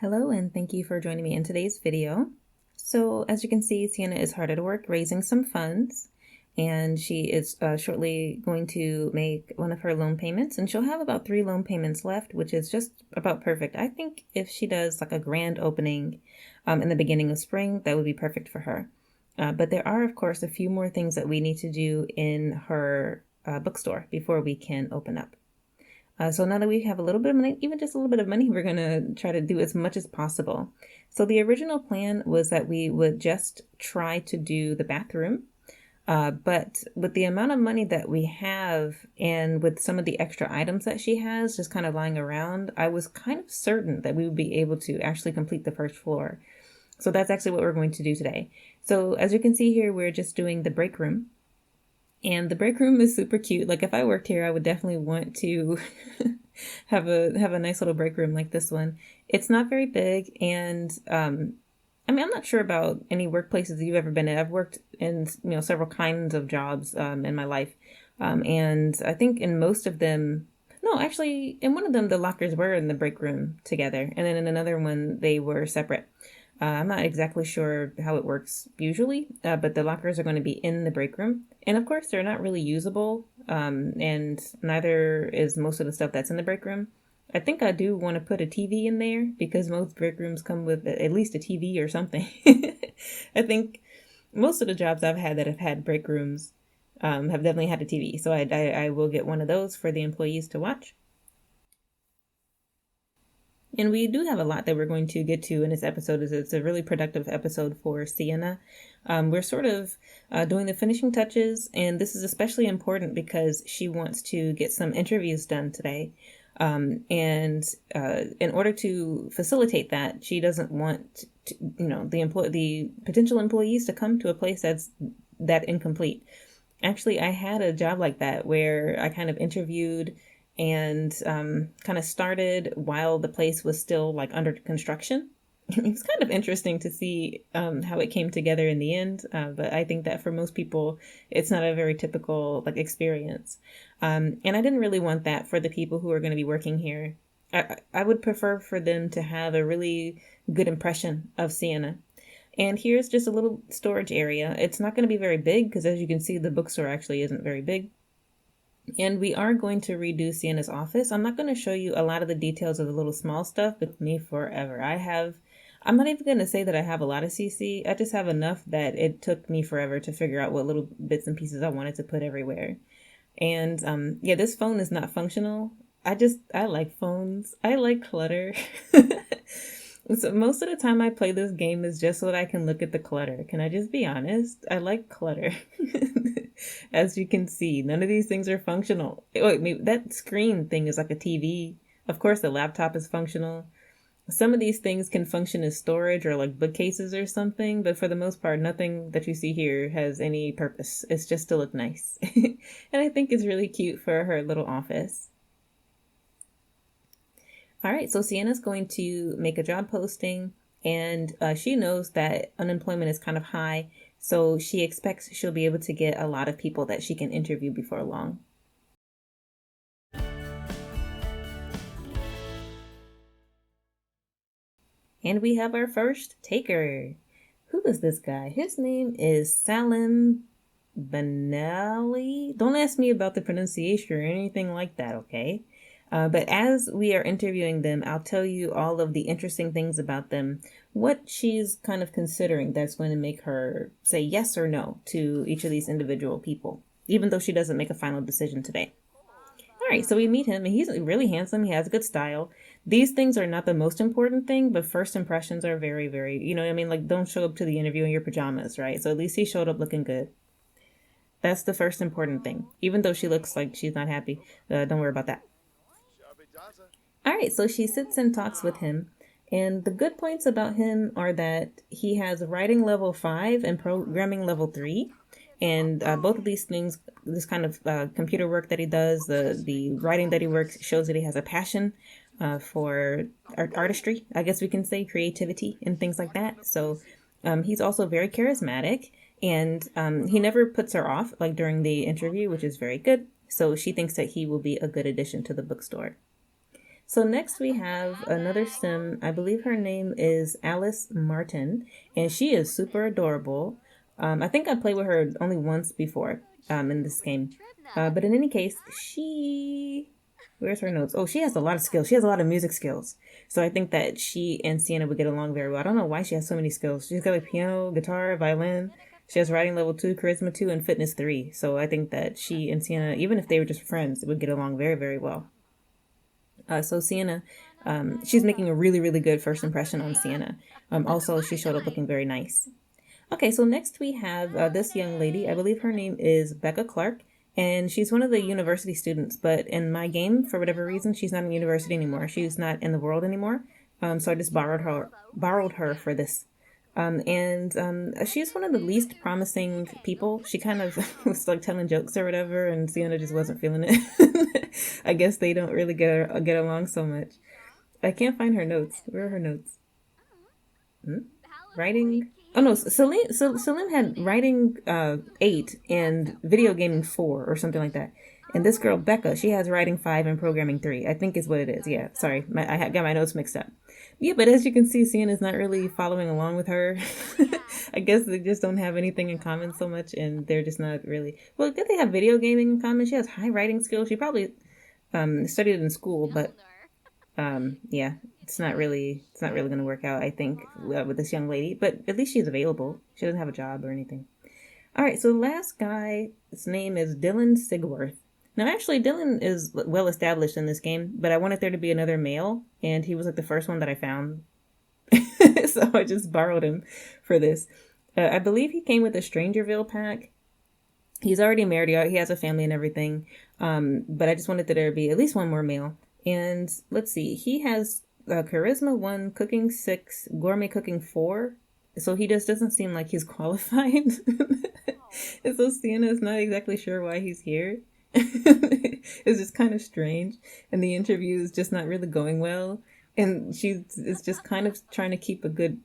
Hello and thank you for joining me in today's video. So as you can see, Sienna is hard at work raising some funds, and she is shortly going to make one of her loan payments, and she'll have about 3 loan payments left, which is just about perfect. I think if she does like a grand opening in the beginning of spring, that would be perfect for her. But there are, of course, a few more things that we need to do in her bookstore before we can open up. So now that we have a little bit of money, even just a little bit of money, we're going to try to do as much as possible. So the original plan was that we would just try to do the bathroom. But with the amount of money that we have and with some of the extra items that she has just kind of lying around, I was kind of certain that we would be able to actually complete the first floor. So that's actually what we're going to do today. So as you can see here, we're just doing the break room. And the break room is super cute. Like if I worked here, I would definitely want to have a nice little break room like this one. It's not very big, and I'm not sure about any workplaces you've ever been in. I've worked in several kinds of jobs in my life, and I think in most of them, no, actually, in one of them the lockers were in the break room together, and then in another one they were separate. I'm not exactly sure how it works usually, but the lockers are going to be in the break room. And of course, they're not really usable, and neither is most of the stuff that's in the break room. I think I do want to put a TV in there because most break rooms come with at least a TV or something. I think most of the jobs I've had that have had break rooms have definitely had a TV. So I will get one of those for the employees to watch. And we do have a lot that we're going to get to in this episode. It's a really productive episode for Sienna. We're sort of doing the finishing touches, and this is especially important because she wants to get some interviews done today. And in order to facilitate that, she doesn't want to, the potential employees to come to a place that's that incomplete. Actually, I had a job like that where I kind of interviewed and kind of started while the place was still like under construction. It was kind of interesting to see how it came together in the end, but I think that for most people it's not a very typical like experience, and I didn't really want that for the people who are going to be working here. I would prefer for them to have a really good impression of Sienna. And here's just a little storage area. It's not going to be very big because, as you can see, the bookstore actually isn't very big. And we are going to redo Sienna's office. I'm not going to show you a lot of the details of the little small stuff, but me forever. I'm not even going to say that I have a lot of CC. I just have enough that it took me forever to figure out what little bits and pieces I wanted to put everywhere. And yeah, this phone is not functional. I like phones. I like clutter. So most of the time I play this game is just so that I can look at the clutter. Can I just be honest? I like clutter. As you can see, none of these things are functional. Wait, maybe that screen thing is like a TV. Of course, the laptop is functional. Some of these things can function as storage or like bookcases or something, but for the most part, nothing that you see here has any purpose. It's just to look nice. And I think it's really cute for her little office. All right, so Sienna's going to make a job posting, and she knows that unemployment is kind of high, so she expects she'll be able to get a lot of people that she can interview before long. And we have our first taker. Who is this guy? His name is Salim Benali. Don't ask me about the pronunciation or anything like that, okay? But as we are interviewing them, I'll tell you all of the interesting things about them, what she's kind of considering that's going to make her say yes or no to each of these individual people, even though she doesn't make a final decision today. All right, so we meet him, and he's really handsome. He has good style. These things are not the most important thing, but first impressions are very, very, like don't show up to the interview in your pajamas, right? So at least he showed up looking good. That's the first important thing, even though she looks like she's not happy. Don't worry about that. All right, so she sits and talks with him, and the good points about him are that he has writing level 5 and programming level 3, and both of these things, this kind of computer work that he does, the writing that he works, shows that he has a passion for artistry, I guess we can say, creativity and things like that. So he's also very charismatic, and he never puts her off like during the interview, which is very good. So she thinks that he will be a good addition to the bookstore. So next we have another sim. I believe her name is Alice Martin, and she is super adorable. I think I played with her only once before in this game. But in any case, where's her notes? Oh, she has a lot of skills. She has a lot of music skills. So I think that she and Sienna would get along very well. I don't know why she has so many skills. She's got like piano, guitar, violin. She has writing level 2, charisma 2, and fitness 3. So I think that she and Sienna, even if they were just friends, would get along very, very well. So Sienna, she's making a really, really good first impression on Sienna. Also, she showed up looking very nice. Okay, so next we have this young lady. I believe her name is Becca Clark, and she's one of the university students. But in my game, for whatever reason, she's not in university anymore. She's not in the world anymore. So I just borrowed her for this. And she's one of the least promising people. She kind of was like telling jokes or whatever, and Sienna just wasn't feeling it. I guess they don't really get along so much. I can't find her notes. Where are her notes? Hmm? Writing. Oh no, Celine had writing 8 and video gaming 4 or something like that. And this girl Becca, she has writing 5 and programming 3. I think is what it is. Yeah, sorry, I got my notes mixed up. Yeah, but as you can see, Sienna's not really following along with her. I guess they just don't have anything in common so much, and they're just not really. Well, did they have video gaming in common? She has high writing skills. She probably studied in school, but yeah, it's not really going to work out, I think, with this young lady. But at least she's available. She doesn't have a job or anything. All right, so the last guy, his name is Dylan Sigworth. Now, actually, Dylan is well established in this game, but I wanted there to be another male, and he was like the first one that I found. So I just borrowed him for this. I believe he came with a Strangerville pack. He's already married, he has a family and everything. But I just wanted there to be at least one more male. And let's see, he has charisma 1, cooking 6, gourmet cooking 4. So he just doesn't seem like he's qualified. And so Sienna is not exactly sure why he's here. It's just kind of strange. And the interview is just not really going well. And she is just kind of trying to keep a good,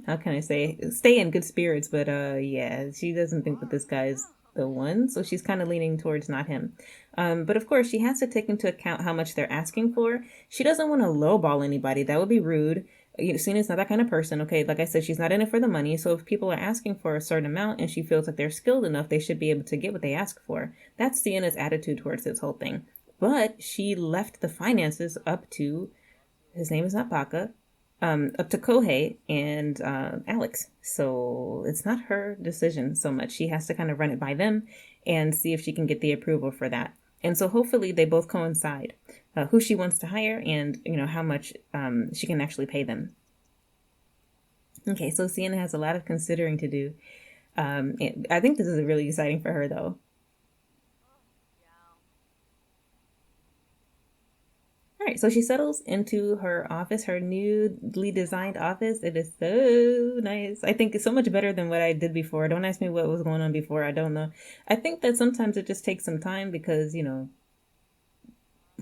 how can I say, stay in good spirits. But yeah, she doesn't think that this guy's the one. So she's kind of leaning towards not him. But of course, she has to take into account how much they're asking for. She doesn't want to lowball anybody. That would be rude. Sina's not that kind of person. Okay, like I said, she's not in it for the money. So if people are asking for a certain amount and she feels like they're skilled enough, they should be able to get what they ask for. That's Sienna's attitude towards this whole thing. But she left the finances up to, his name is not Baka, up to Kohei and Alex. So it's not her decision so much. She has to kind of run it by them and see if she can get the approval for that. And so hopefully they both coincide, who she wants to hire and, how much she can actually pay them. Okay, so Sienna has a lot of considering to do. I think this is really exciting for her, though. All right, so she settles into her office, her newly designed office. It is so nice. I think it's so much better than what I did before. Don't ask me what was going on before. I don't know. I think that sometimes it just takes some time because,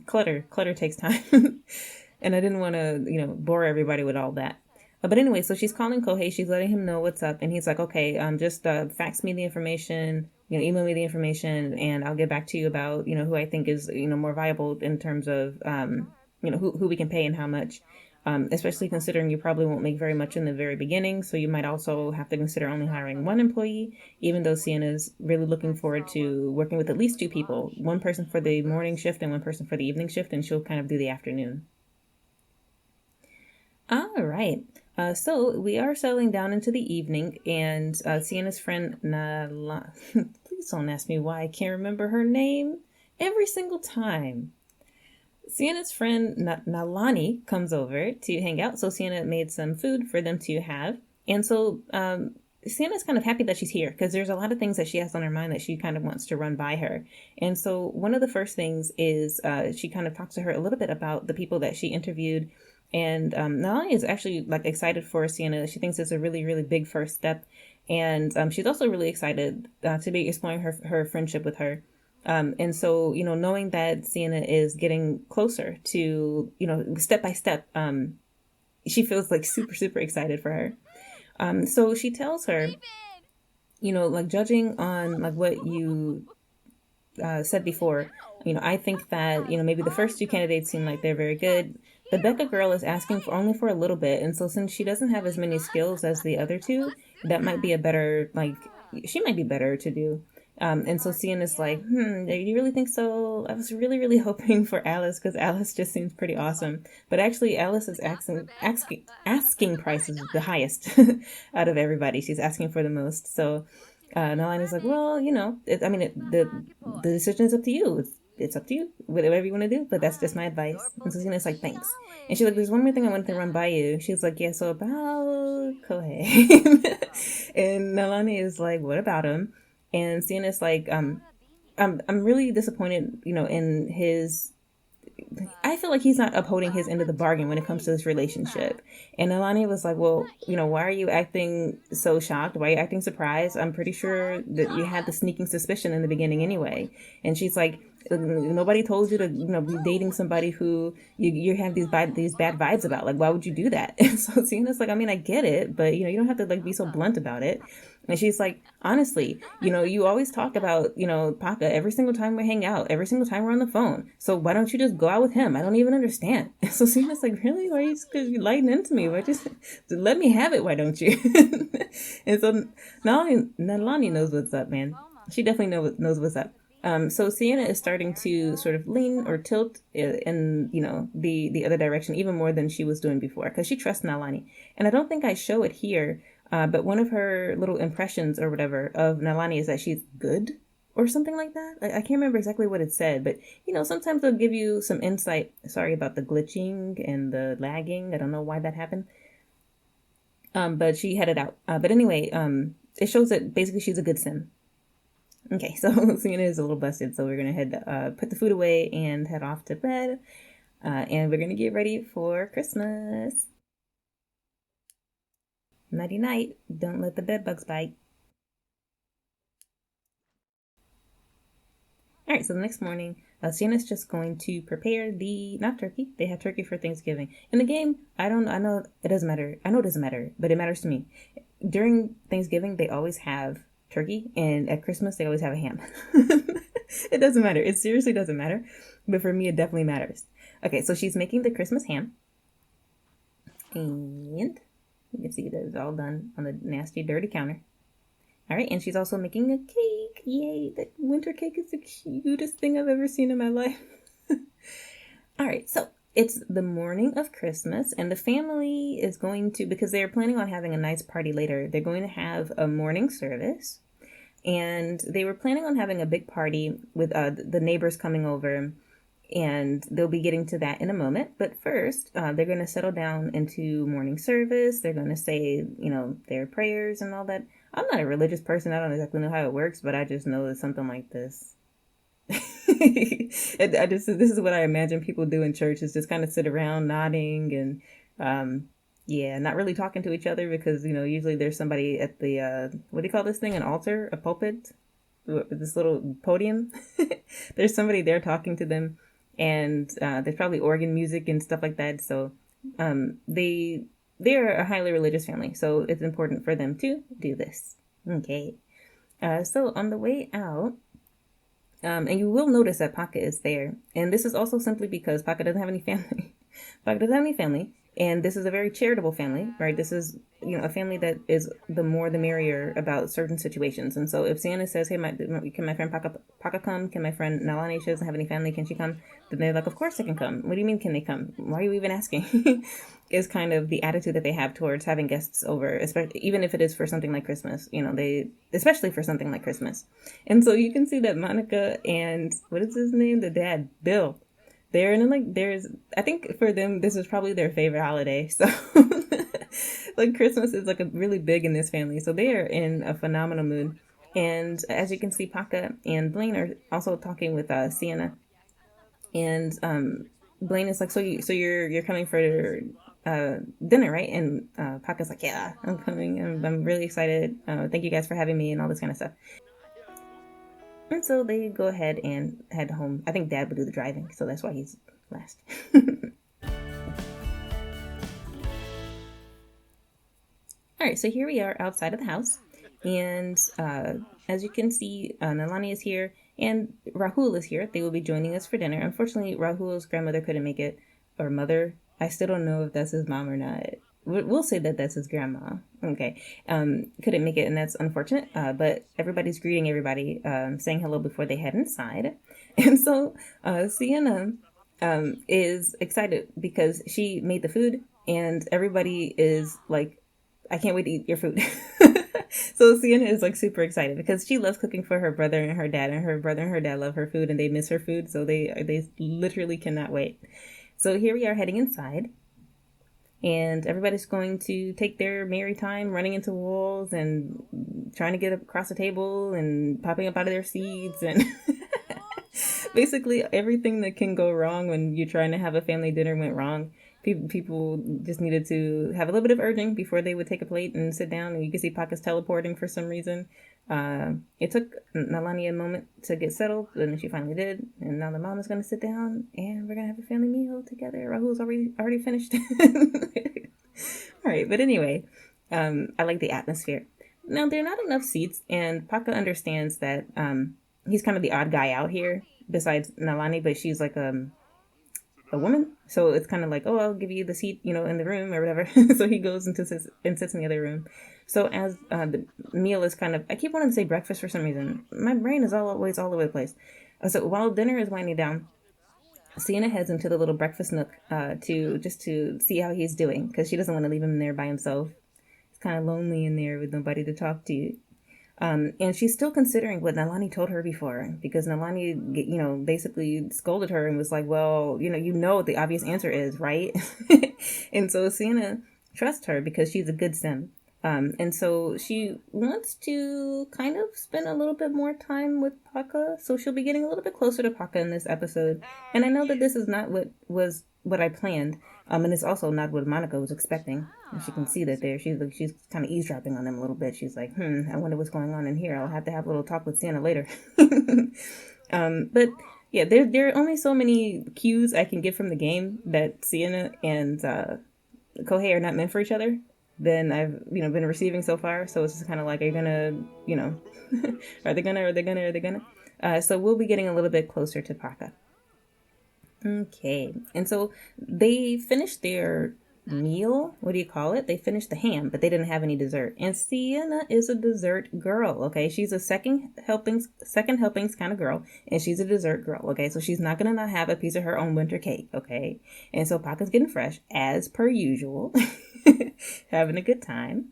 clutter takes time. And I didn't want to, bore everybody with all that. But anyway, so she's calling Kohei. She's letting him know what's up. And he's like, okay, just fax me the information, email me the information, and I'll get back to you about, who I think is, more viable in terms of, who we can pay and how much. Especially considering you probably won't make very much in the very beginning. So you might also have to consider only hiring one employee, even though Sienna's really looking forward to working with at least 2 people, one person for the morning shift and one person for the evening shift, and she'll kind of do the afternoon. All right. So we are settling down into the evening, and Sienna's friend Nala. Please don't ask me why I can't remember her name every single time. Sienna's friend Nalani comes over to hang out, so Sienna made some food for them to have. And so Sienna's kind of happy that she's here because there's a lot of things that she has on her mind that she kind of wants to run by her. And so one of the first things is she kind of talks to her a little bit about the people that she interviewed. And Nalani is actually excited for Sienna. She thinks it's a really, really big first step. And she's also really excited to be exploring her friendship with her. And so, knowing that Sienna is getting closer to, step by step, she feels super, super excited for her. So she tells her, judging on what you said before, I think that, maybe the first two candidates seem like they're very good. The Becca girl is asking for only for a little bit. And so since she doesn't have as many skills as the other two, that might be a better, like, she might be better to do. And so Sienna's like, do you really think so? I was really, really hoping for Alice because Alice just seems pretty awesome. But actually, Alice is asking price is the highest out of everybody. She's asking for the most. So Nalani's like, well, the decision is up to you. It's up to you, whatever you want to do. But that's just my advice. And so Sina's like, thanks. And she's like, there's one more thing I wanted to run by you. She's like, yeah, so about Kohei. And Nalani is like, what about him? And Sienna's like, I'm really disappointed, in his. I feel like he's not upholding his end of the bargain when it comes to this relationship. And Alani was like, well, why are you acting so shocked? Why are you acting surprised? I'm pretty sure that you had the sneaking suspicion in the beginning anyway. And she's like, nobody told you to, be dating somebody who you have these bad vibes about. Like, why would you do that? And so Sienna's like, I mean, I get it, but you don't have to like be so blunt about it. And she's like, honestly, you always talk about, Paka every single time we hang out, every single time we're on the phone. So why don't you just go out with him? I don't even understand. And so Sina's like, really? Why are you just lighting into me? Why just let me have it? Why don't you? And so Nalani knows what's up, man. She definitely knows what's up. So Sienna is starting to sort of lean or tilt in, the other direction even more than she was doing before because she trusts Nalani. And I don't think I show it here, but one of her little impressions or whatever of Nalani is that she's good or something like that. I can't remember exactly what it said, but, sometimes they'll give you some insight. Sorry about the glitching and the lagging. I don't know why that happened. But she headed out. But anyway, it shows that basically she's a good sim. Okay, so Sienna is a little busted, so we're gonna put the food away and head off to bed, and we're gonna get ready for Christmas. Nighty night. Don't let the bed bugs bite. All right, so the next morning, Sienna's just going to prepare not turkey. They have turkey for Thanksgiving. In the game, I know it doesn't matter. I know it doesn't matter, but it matters to me. During Thanksgiving, they always have turkey, and at Christmas they always have a ham. It doesn't matter. It seriously doesn't matter, but for me it definitely matters. Okay, so she's making the Christmas ham, and you can see that it's all done on the nasty dirty counter. All right, and she's also making a cake. Yay, that winter cake is the cutest thing I've ever seen in my life. All right, so it's the morning of Christmas, and the family is going to, because they're planning on having a nice party later, they're going to have a morning service. And they were planning on having a big party with the neighbors coming over, and they'll be getting to that in a moment. But first, they're going to settle down into morning service. They're going to say, their prayers and all that. I'm not a religious person. I don't exactly know how it works, but I just know it's something like this. This is what I imagine people do in church, is just kind of sit around nodding and not really talking to each other because, usually there's somebody at the, what do you call this thing? An altar? A pulpit? This little podium? There's somebody there talking to them, and there's probably organ music and stuff like that. So they're a highly religious family, so it's important for them to do this. Okay. So on the way out, and you will notice that Paka is there. And this is also simply because Paka doesn't have any family. Paka doesn't have any family. And this is a very charitable family, right? This is, a family that is the more the merrier about certain situations. And so if Sienna says, hey, can my friend Paka come? Can my friend Nalani, she doesn't have any family, can she come? Then they're like, of course they can come. What do you mean, can they come? Why are you even asking? Is kind of the attitude that they have towards having guests over, especially even if it is for something like Christmas. Especially for something like Christmas. And so you can see that Monica and, what is his name? The dad, Bill. I think for them, this is probably their favorite holiday. So, like, Christmas is like a really big in this family. So they are in a phenomenal mood. And as you can see, Paka and Blaine are also talking with Sienna. And Blaine is like, so you're coming for dinner, right? And Paka's like, yeah, I'm coming. I'm really excited. Thank you guys for having me and all this kind of stuff. And so they go ahead and head home. I think Dad would do the driving, so that's why he's last. All right, so here we are outside of the house. And as you can see, Nalani is here, And Rahul is here. They will be joining us for dinner. Unfortunately, Rahul's grandmother couldn't make it, or mother. I still don't know if that's his mom or not. We'll say that that's his grandma. Okay. Couldn't make it, and that's unfortunate. But everybody's greeting everybody, saying hello before they head inside. And so Sienna is excited because she made the food, and everybody is like, I can't wait to eat your food. So Sienna is like super excited because she loves cooking for her brother and her dad, and her brother and her dad love her food and they miss her food, so they literally cannot wait. So here we are heading inside, and everybody's going to take their merry time running into walls and trying to get across the table and popping up out of their seats and basically everything that can go wrong when you're trying to have a family dinner went wrong. People just needed to have a little bit of urging before they would take a plate and sit down. And you can see Paca's teleporting for some reason. It took Nalani a moment to get settled, and she finally did. And now the mom is going to sit down, and we're going to have a family meal together. Rahul's already finished. All right, but anyway, I like the atmosphere. Now, there are not enough seats, and Paca understands that he's kind of the odd guy out here, besides Nalani, but she's like a woman, so it's kind of like, oh, I'll give you the seat, in the room or whatever. So he goes and sits in the other room. So as the meal is kind of, I keep wanting to say breakfast for some reason. My brain is always all over the place. So while dinner is winding down, Sienna heads into the little breakfast nook to see how he's doing, because she doesn't want to leave him there by himself. It's kind of lonely in there with nobody to talk to. And she's still considering what Nalani told her before, because Nalani, basically scolded her and was like, well, you know what the obvious answer is, right? And so Sienna trusts her because she's a good sim. And so she wants to kind of spend a little bit more time with Paca, so she'll be getting a little bit closer to Paca in this episode. And I know that this is not what I planned, and it's also not what Monica was expecting. And she can see that she's kind of eavesdropping on them a little bit. She's like, I wonder what's going on in here. I'll have to have a little talk with Sienna later. But yeah, there are only so many cues I can get from the game that Sienna and Kohei are not meant for each other than I've been receiving so far. So it's just kind of like, are you gonna are they gonna so we'll be getting a little bit closer to Paca. Okay, and so they finished their meal. What do you call it? They finished the ham, but they didn't have any dessert. And Sienna is a dessert girl. Okay, she's a second helpings kind of girl, and she's a dessert girl. Okay, so she's not gonna not have a piece of her own winter cake. Okay, and so Paca's getting fresh as per usual, having a good time.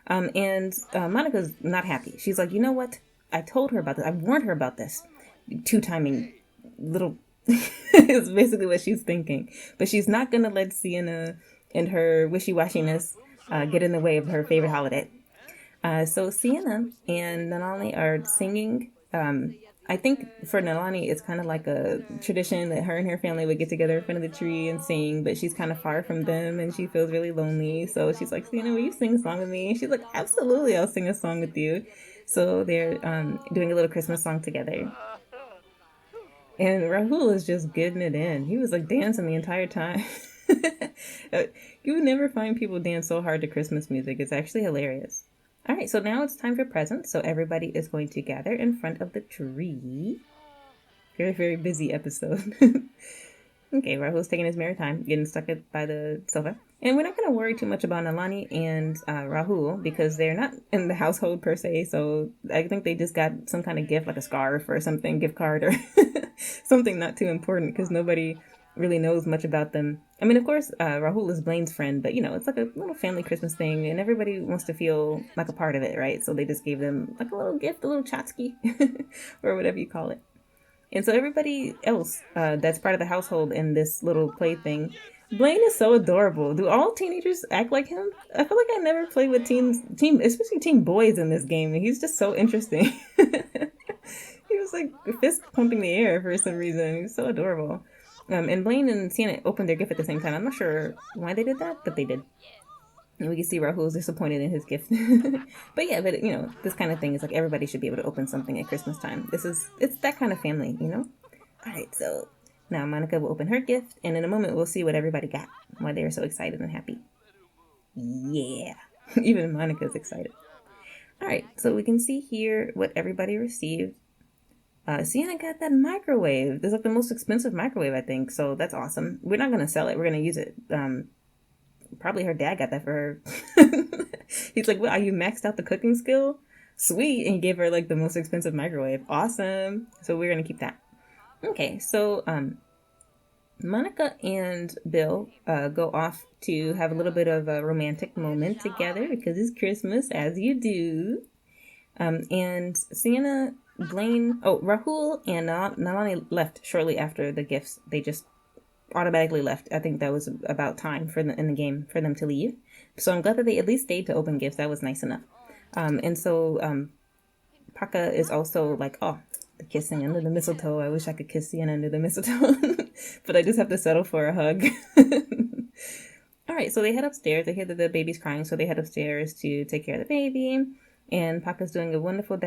And Monica's not happy. She's like, you know what? I told her about this. I warned her about this. Two-timing little. Is basically what she's thinking. But she's not going to let Sienna and her wishy-washiness get in the way of her favorite holiday. So Sienna and Nalani are singing. I think for Nalani, it's kind of like a tradition that her and her family would get together in front of the tree and sing, but she's kind of far from them and she feels really lonely. So she's like, Sienna, will you sing a song with me? And she's like, absolutely, I'll sing a song with you. So they're doing a little Christmas song together. And Rahul is just getting it in. He was like dancing the entire time. You would never find people dance so hard to Christmas music. It's actually hilarious. All right, so now it's time for presents. So everybody is going to gather in front of the tree. Very, very busy episode. Okay, Rahul's taking his merry time, getting stuck by the sofa. And we're not going to worry too much about Nalani and Rahul because they're not in the household per se. So I think they just got some kind of gift, like a scarf or something, gift card or something not too important because nobody really knows much about them. I mean, of course, Rahul is Blaine's friend, but it's like a little family Christmas thing and everybody wants to feel like a part of it, right? So they just gave them like a little gift, a little chotsky or whatever you call it. And so everybody else that's part of the household in this little play thing, Blaine is so adorable. Do all teenagers act like him? I feel like I never played with especially teen boys in this game, and he's just so interesting. He was like fist pumping the air for some reason. He's so adorable. And Blaine and Sienna opened their gift at the same time. I'm not sure why they did that, but they did. And we can see Rahul's disappointed in his gift. But this kind of thing is like everybody should be able to open something at Christmas time. It's that kind of family, All right, so now Monica will open her gift, and in a moment we'll see what everybody got, why they are so excited and happy. Yeah, even Monica's excited. All right, so we can see here what everybody received. Sienna got that microwave. It's like the most expensive microwave, I think. So that's awesome. We're not gonna sell it. We're gonna use it. Probably her dad got that for her. He's like, "What? Are you maxed out the cooking skill? Sweet!" And he gave her like the most expensive microwave. Awesome. So we're gonna keep that. Okay. So Monica and Bill go off to have a little bit of a romantic moment together because it's Christmas, as you do. And Sienna, Rahul and Nalani left shortly after the gifts. They just automatically left. I think that was about time in the game for them to leave. So I'm glad that they at least stayed to open gifts. That was nice enough. And so Paka is also like, oh, the kissing under the mistletoe. I wish I could kiss Sienna under the mistletoe, but I just have to settle for a hug. All right, so they head upstairs. They hear that the baby's crying, so they head upstairs to take care of the baby. And Paka's doing a wonderful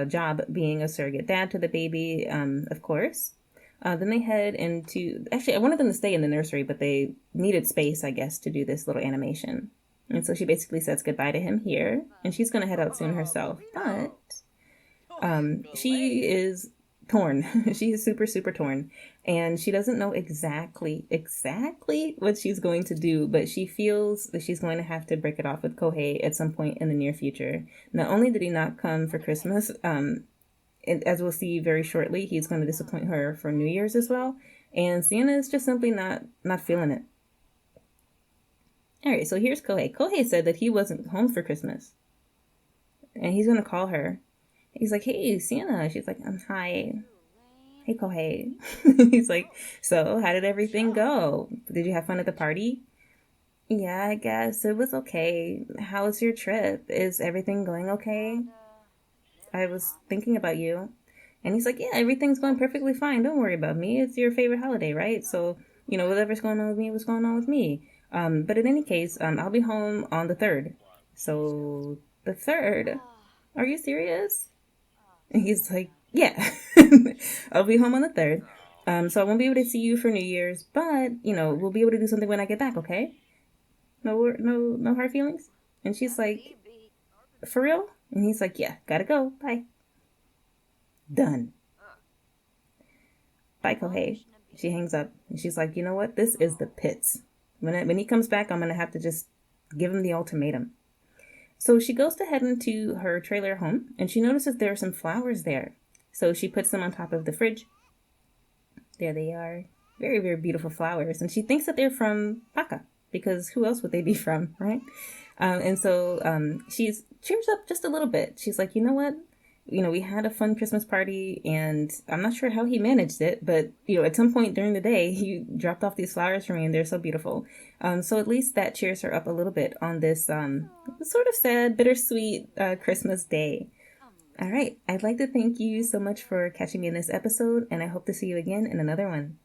job being a surrogate dad to the baby, of course. Then they head into... Actually, I wanted them to stay in the nursery, but they needed space, I guess, to do this little animation. And so she basically says goodbye to him here. And she's going to head out soon herself. But she is torn. She is super, super torn. And she doesn't know exactly what she's going to do. But she feels that she's going to have to break it off with Kohei at some point in the near future. Not only did he not come for Christmas... as we'll see very shortly, he's going to disappoint her for New Year's as well. And Sienna is just simply not feeling it. All right, so here's Kohei. Kohei said that he wasn't home for Christmas. And he's going to call her. He's like, hey, Sienna. She's like, hi. Hey, Kohei. He's like, so how did everything go? Did you have fun at the party? Yeah, I guess it was okay. How was your trip? Is everything going okay? I was thinking about you. And he's like, yeah, everything's going perfectly fine. Don't worry about me. It's your favorite holiday, right? So, whatever's going on with me, what's going on with me. But in any case, I'll be home on the 3rd. So, the 3rd? Are you serious? And he's like, yeah. I'll be home on the 3rd. So I won't be able to see you for New Year's. But, we'll be able to do something when I get back, okay? No hard feelings? And she's like, for real? And he's like, yeah, gotta go. Bye. Done. Bye, Kohei. She hangs up. And she's like, you know what? This is the pits. When he comes back, I'm going to have to just give him the ultimatum. So she goes to head into her trailer home, and she notices there are some flowers there. So she puts them on top of the fridge. There they are. Very, very beautiful flowers. And she thinks that they're from Paka, because who else would they be from, right? And so she cheers up just a little bit. She's like, you know what? We had a fun Christmas party, and I'm not sure how he managed it, but, at some point during the day, he dropped off these flowers for me, and they're so beautiful. So at least that cheers her up a little bit on this sort of sad, bittersweet Christmas day. All right. I'd like to thank you so much for catching me in this episode, and I hope to see you again in another one.